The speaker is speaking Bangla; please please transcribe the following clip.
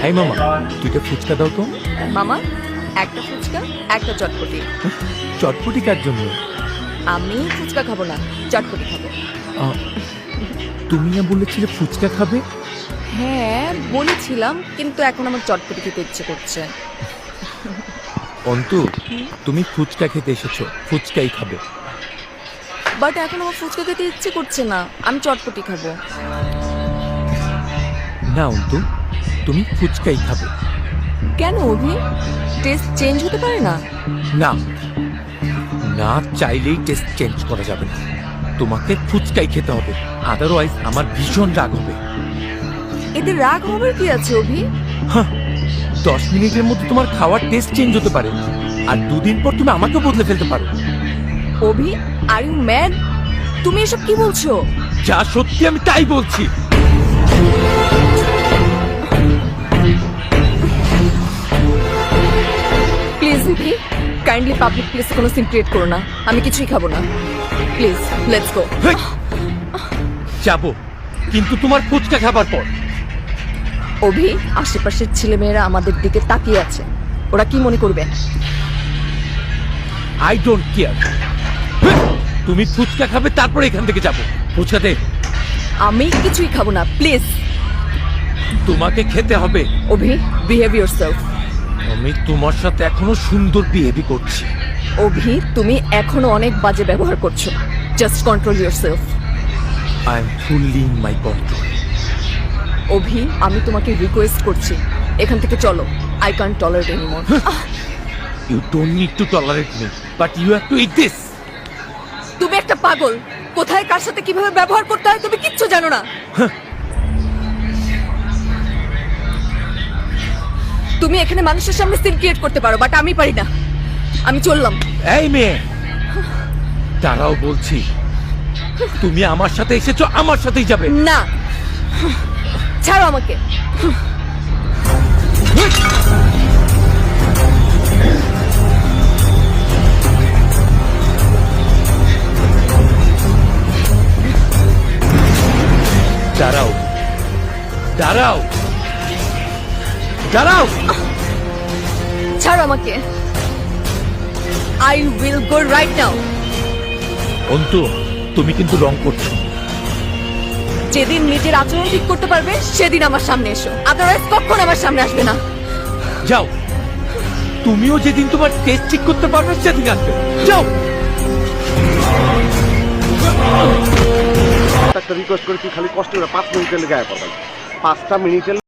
এই মামা, দুইটা ফুচকা দাও তো। মামা, একটা ফুচকা, একটা চটপটি। চটপটি কার জন্য? আমি ফুচকা খাবো না, চটপটি খাবো। তুমি না বলেছিলে ফুচকা খাবে? হ্যাঁ বলেছিলাম, কিন্তু এখন আমার চটপটি খেতে ইচ্ছে করছে। অন্তু, তুমি ফুচকা খেতে এসেছো, ফুচকাই খাবে। বাট এখন আমার ফুচকা খেতে ইচ্ছে করছে না, আমি চটপটি খাবো। না অন্তু, তুমি ফুচকাই খাবে। কেন অভি? টেস্ট চেঞ্জ হতে পারে না? না, না চাইলেই টেস্ট চেঞ্জ করা যাবে না। তোমাকে ফুচকাই খেতে হবে, আদারওয়াইজ আমার ভীষণ রাগ হবে। এতে রাগ হবার কি আছে অভি? 10 মিনিটের মধ্যে তোমার খাওয়ার টেস্ট চেঞ্জ হতে পারে, আর 2 দিন পর তুমি আমাকেও বদলে ফেলতে পারো। অভি, আর ইউ ম্যাড? তুমি এসব কি বলছো? যা সত্যি আমি তাই বলছি। প্লিজ অভি, কাইন্ডলি পাবলিক প্লেসে কোনো সিন ক্রিয়েট করো না। আমি কিছুই খাবো না, প্লিজ লেটস গো। যাবো, কিন্তু তোমার ফুচকা খাবার পর। অভি, আশেপাশের ছেলেমেয়েরা আমাদের দিকে তাকিয়ে আছে, ওরা কি মনে করবে? I don't care. তুমি ফুচকা খাবে, তারপর এখান থেকে যাবো। ফুচকা দে। আমি কিছুই খাবো না, প্লিজ। তোমাকে খেতে হবে। অভি, বিহেভ ইয়োরসেলফ। আমি তোমার সাথে এখনো সুন্দর বিহেভি করছি। অভি, তুমি এখনো অনেক বাজে ব্যবহার করছো। Just control yourself. I am fully in my control. Abhi, আমি তোমাকে রিকোয়েস্ট করছি, এখান থেকে চলো। I can't tolerate anymore. You don't need to tolerate me, but you have to eat this. তুমি একটা পাগল, কোথায় কার সাথে কিভাবে ব্যবহার করতে হয় তুমি কিচ্ছু জানো না। তুমি এখানে মানুষের সামনে সিন ক্রিয়েট করতে পারো, বাট আমি পারি না। আমি চললাম। এই মেয়ে, তারাও বলছি, তুমি আমার সাথে এসেছো, আমার সাথেই যাবে। না, ছাড়ো আমাকে। দাঁড়াও, দাঁড়াও, দাঁড়াও। ছাড়ো আমাকে। I will go right now. Antu, তুমি কিন্তু রং করছো। যেদিন নিজের আচরণ ঠিক করতে পারবে সেদিন আমার সামনে এসো, আদারওয়াইজ কখনো আমার সামনে আসবে না। যাও, তুমিও যেদিন তোমার টেস্ট ঠিক করতে পারবে সেদিন আসবে। যাও। একটা রিকোয়েস্ট করে তুই খালি কষ্ট করে 5 মিনিটের লেগে আয় করবেন। 5টা মিনিটের